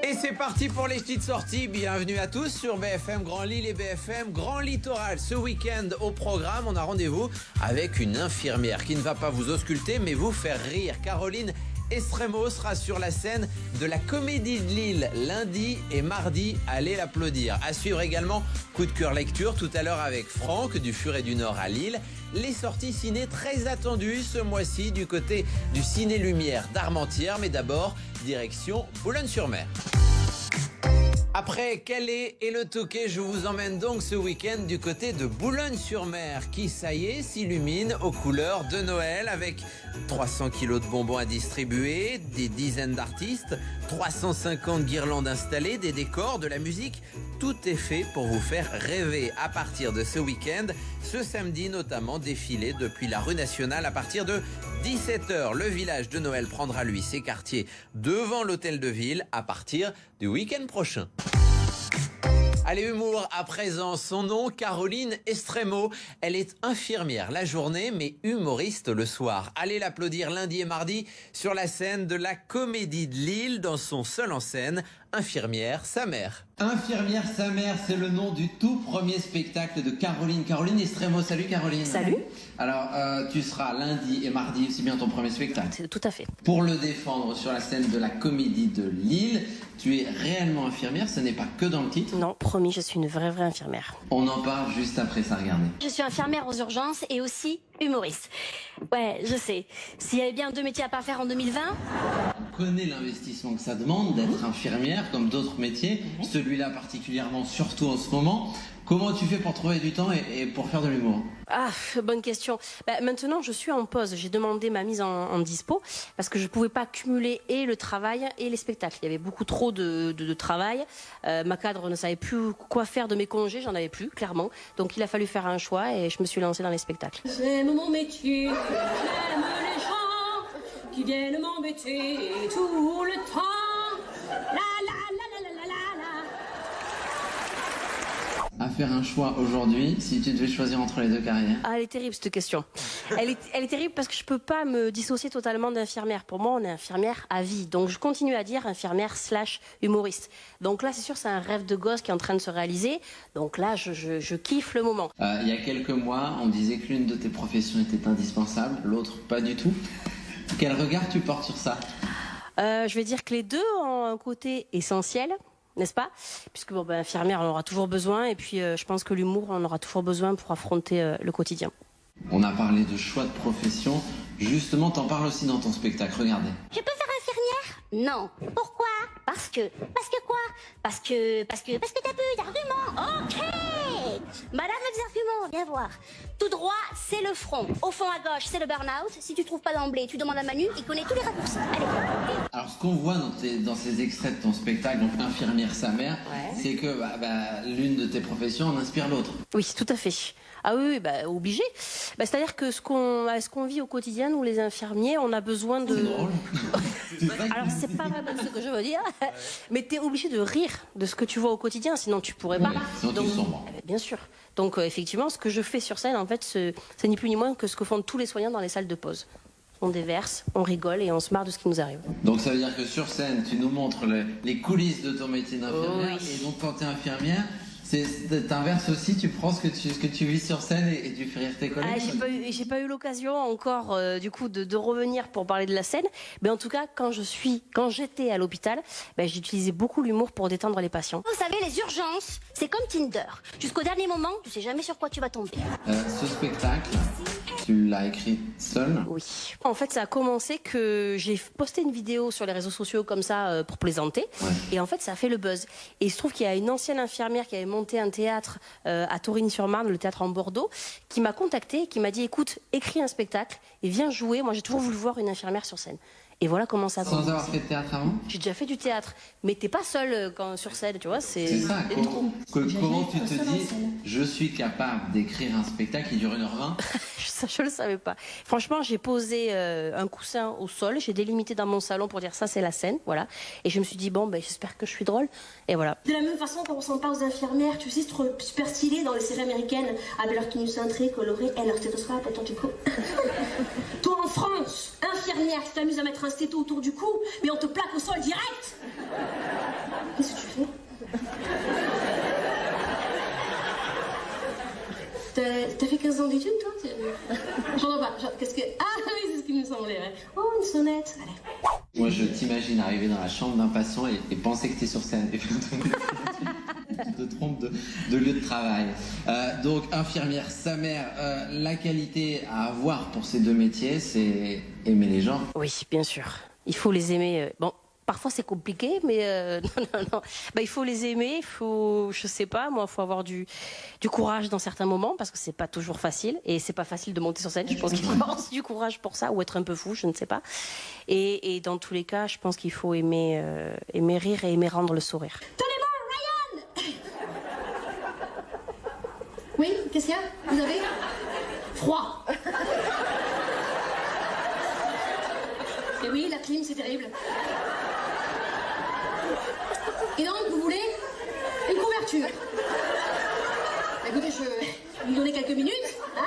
Et c'est parti pour les petites sorties. Bienvenue à tous sur BFM Grand Lille et BFM Grand Littoral. Ce week-end au programme, on a rendez-vous avec une infirmière qui ne va pas vous ausculter mais vous faire rire. Caroline Estremo sera sur la scène de la Comédie de Lille lundi et mardi. Allez l'applaudir. À suivre également Coup de cœur lecture tout à l'heure avec Franck du Furet du Nord à Lille. Les sorties ciné très attendues ce mois-ci du côté du Ciné Lumière d'Armentières. Mais d'abord, direction Boulogne-sur-Mer. Après Calais et le Touquet, je vous emmène donc ce week-end du côté de Boulogne-sur-Mer qui, ça y est, s'illumine aux couleurs de Noël avec 300 kilos de bonbons à distribuer, des dizaines d'artistes, 350 guirlandes installées, des décors, de la musique. Tout est fait pour vous faire rêver à partir de ce week-end. Ce samedi notamment, défilé depuis la rue Nationale à partir de 17h. Le village de Noël prendra lui ses quartiers devant l'hôtel de ville à partir du week-end prochain. Allez, humour à présent. Son nom, Caroline Estremo. Elle est infirmière la journée, mais humoriste le soir. Allez l'applaudir lundi et mardi sur la scène de la Comédie de Lille dans son seul en scène, Infirmière sa mère. Infirmière sa mère, c'est le nom du tout premier spectacle de Caroline. Caroline Estremo. Salut Caroline. Salut. Alors, tu seras lundi et mardi, c'est bien ton premier spectacle. C'est tout à fait. Pour le défendre sur la scène de la Comédie de Lille, tu es réellement infirmière, ce n'est pas que dans le titre. Non, promis, je suis une vraie infirmière. On en parle juste après ça, regardez. Je suis infirmière aux urgences et aussi humoriste. Ouais, je sais. S'il y avait bien 2 métiers à pas faire en 2020... On connaît l'investissement que ça demande d'être infirmière, comme d'autres métiers, celui-là particulièrement, surtout en ce moment. Comment tu fais pour trouver du temps et pour faire de l'humour? Ah, bonne question. Maintenant, je suis en pause. J'ai demandé ma mise en dispo parce que je ne pouvais pas cumuler et le travail et les spectacles. Il y avait beaucoup trop de travail. Ma cadre ne savait plus quoi faire de mes congés. J'en avais plus, clairement. Donc, il a fallu faire un choix et je me suis lancée dans les spectacles. J'aime mon métier, j'aime les gens qui viennent m'embêter tout le temps. La la la la la la la. À faire un choix aujourd'hui, si tu devais choisir entre les deux carrières? Ah, elle est terrible cette question. Elle est terrible parce que je peux pas me dissocier totalement d'infirmière. Pour moi, on est infirmière à vie. Donc je continue à dire infirmière / humoriste. Donc là, c'est sûr, c'est un rêve de gosse qui est en train de se réaliser. Donc là, je kiffe le moment. Il y a quelques mois, on disait que l'une de tes professions était indispensable, l'autre pas du tout. Quel regard tu portes sur ça? Je vais dire que les deux ont un côté essentiel. N'est-ce pas? Puisque infirmière, on en aura toujours besoin. Et puis, je pense que l'humour, on en aura toujours besoin pour affronter le quotidien. On a parlé de choix de profession. Justement, t'en parles aussi dans ton spectacle. Regardez. Je peux faire infirmière? Non. Pourquoi? Parce que quoi? Parce que t'as peu d'arguments. Ok. Madame les arguments, viens voir. Tout droit, c'est le front. Au fond à gauche, c'est le burn-out. Si tu trouves pas d'emblée, tu demandes à Manu, il connaît tous les raccourcis. Allez. Alors, ce qu'on voit dans ces extraits de ton spectacle, donc infirmière sa mère, c'est que l'une de tes professions en inspire l'autre. Oui, tout à fait. Ah oui, obligé. C'est-à-dire que ce qu'on vit au quotidien, nous les infirmiers, on a besoin de... C'est drôle. Alors, c'est pas vraiment ce que je veux dire, mais tu es obligé de rire de ce que tu vois au quotidien, sinon tu pourrais pas. Sinon tu sombres. Bien sûr. Donc, effectivement, ce que je fais sur scène, en fait, c'est ni plus ni moins que ce que font tous les soignants dans les salles de pause. On déverse, on rigole et on se marre de ce qui nous arrive. Donc, ça veut dire que sur scène, tu nous montres les coulisses de ton métier d'infirmière. Oui. Et donc, quand tu es infirmière... T'inverses aussi, tu prends ce que tu vis sur scène et tu fais rire tes collègues. J'ai pas eu l'occasion encore du coup de revenir pour parler de la scène, mais en tout cas quand j'étais à l'hôpital, j'utilisais beaucoup l'humour pour détendre les patients. Vous savez, les urgences, c'est comme Tinder. Jusqu'au dernier moment, tu sais jamais sur quoi tu vas tomber. Ce spectacle, tu l'as écrit seul? Oui. En fait, ça a commencé que j'ai posté une vidéo sur les réseaux sociaux comme ça pour plaisanter, et en fait ça a fait le buzz. Et il se trouve qu'il y a une ancienne infirmière qui avait monté un théâtre à Torigny-sur-Marne, le théâtre en Bordeaux, qui m'a contacté, qui m'a dit écoute, écris un spectacle et viens jouer. Moi, j'ai toujours voulu voir une infirmière sur scène. Et voilà comment ça a commencé. Sans avoir fait de théâtre avant? J'ai déjà fait du théâtre, mais t'es pas seul sur scène, tu vois. C'est ça. Comment tu te dis je suis capable d'écrire un spectacle qui dure 1h20? Ça, je le savais pas. Franchement, j'ai posé un coussin au sol, j'ai délimité dans mon salon pour dire ça, c'est la scène, voilà. Et je me suis dit j'espère que je suis drôle. Et voilà. De la même façon qu'on ressemble pas aux infirmières, tu sais, c'est trop super stylé dans les séries américaines, avec leur tenue cintrée, colorée, et leur stéthoscope, attends, du coup. Toi, en France, infirmière, tu t'amuses à mettre un stéto autour du cou, mais on te plaque au sol direct. T'as fait 15 ans d'études, toi? J'entends pas. Qu'est-ce que... Ah oui, c'est ce qui me semblait. Ouais. Oh, une sonnette. Allez. Moi, je t'imagine arriver dans la chambre d'un patient et penser que tu es sur scène. Et puis, tu te trompes de lieu de travail. Donc, infirmière, sa mère, la qualité à avoir pour ces deux métiers, c'est aimer les gens. Oui, bien sûr. Il faut les aimer. Bon, parfois c'est compliqué, mais non. Bah, il faut les aimer, il faut, je sais pas, moi, il faut avoir du courage dans certains moments, parce que c'est pas toujours facile, et c'est pas facile de monter sur scène. Je pense qu'il faut avoir aussi du courage pour ça, ou être un peu fou, je ne sais pas. Et dans tous les cas, je pense qu'il faut aimer rire et aimer rendre le sourire. Tenez bon, Ryan. Oui, qu'est-ce qu'il y a? Vous avez froid. Et oui, la clim, c'est terrible. Et donc, vous voulez une couverture? Écoutez, je vais vous donner quelques minutes, hein?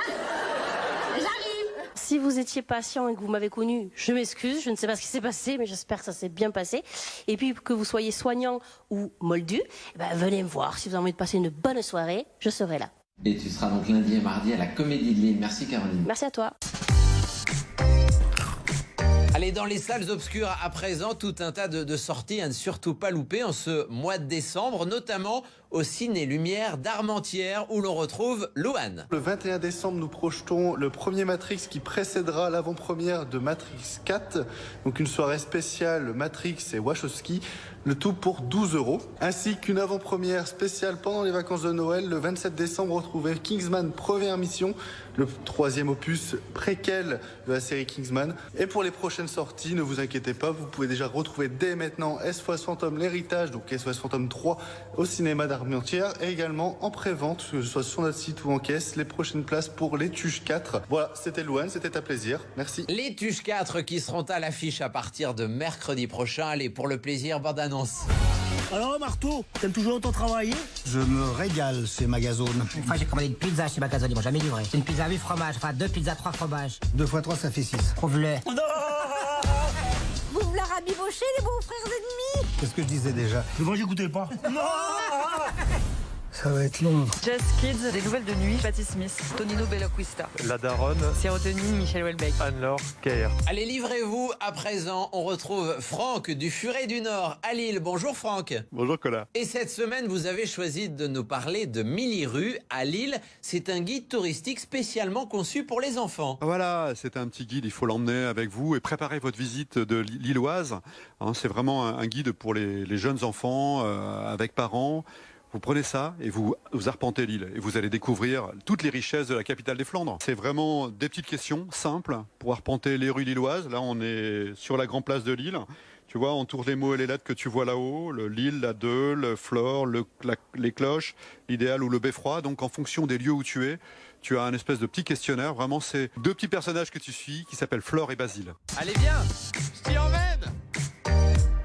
J'arrive. Si vous étiez patient et que vous m'avez connu, je m'excuse, je ne sais pas ce qui s'est passé, mais j'espère que ça s'est bien passé. Et puis que vous soyez soignant ou moldu, eh ben, venez me voir. Si vous avez envie de passer une bonne soirée, je serai là. Et tu seras donc lundi et mardi à la Comédie de Lille. Merci Caroline. Merci à toi. Allez, dans les salles obscures à présent, tout un tas de sorties à ne surtout pas louper en ce mois de décembre, notamment au Ciné Lumière d'Armentières où l'on retrouve Louane. Le 21 décembre, nous projetons le premier Matrix qui précédera l'avant-première de Matrix 4. Donc une soirée spéciale Matrix et Wachowski, le tout pour 12 €. Ainsi qu'une avant-première spéciale pendant les vacances de Noël. Le 27 décembre, retrouvez Kingsman Première Mission, le troisième opus préquel de la série Kingsman. Et pour les prochaines sorties, ne vous inquiétez pas, vous pouvez déjà retrouver dès maintenant SOS Fantôme l'héritage, donc SOS Fantôme 3 au cinéma d'Armentières, et également en pré-vente, que ce soit sur notre site ou en caisse, les prochaines places pour Les Tuches 4. Voilà, c'était Louane, c'était un plaisir, merci. Les Tuches 4 qui seront à l'affiche à partir de mercredi prochain. Allez, pour le plaisir, bande annonce. Alors Marteau, t'aimes toujours autant travailler? Je me régale chez Magazone. Une fois j'ai commandé une pizza chez Magazone, ils m'ont jamais livré. C'est une pizza à 8 fromages, enfin 2 pizzas 3 fromages. 2 x 3, ça fait 6. Prouve-le. Vous voulez rabibocher les beaux frères ennemis? C'est ce que je disais déjà. Mais moi j'écoutais pas. Ça va être long. Jazz Kids, des nouvelles de nuit, Patti Smith, Tonino Belloquista, La Daronne, Sérotonine, Michel Houellebecq. Anne-Laure Keir. Allez, livrez-vous. À présent, on retrouve Franck du Furet du Nord à Lille. Bonjour Franck. Bonjour Colin. Et cette semaine, vous avez choisi de nous parler de Miliru à Lille. C'est un guide touristique spécialement conçu pour les enfants. Voilà, c'est un petit guide, il faut l'emmener avec vous et préparer votre visite de Lilloise. Hein, c'est vraiment un guide pour les jeunes enfants avec parents. Vous prenez ça et vous arpentez Lille et vous allez découvrir toutes les richesses de la capitale des Flandres. C'est vraiment des petites questions simples pour arpenter les rues lilloises. Là, on est sur la grande place de Lille. Tu vois, on tourne les mots et les lettres que tu vois là-haut, le Lille, la Deux, le Flore, les cloches, l'idéal ou le beffroi. Donc, en fonction des lieux où tu es, tu as un espèce de petit questionnaire. Vraiment, c'est 2 petits personnages que tu suis qui s'appellent Flore et Basile. Allez, viens, je t'y emmène.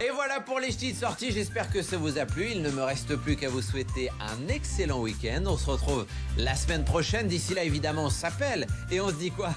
Et voilà pour les petites sorties, j'espère que ça vous a plu. Il ne me reste plus qu'à vous souhaiter un excellent week-end. On se retrouve la semaine prochaine. D'ici là, évidemment, on s'appelle et on se dit quoi ?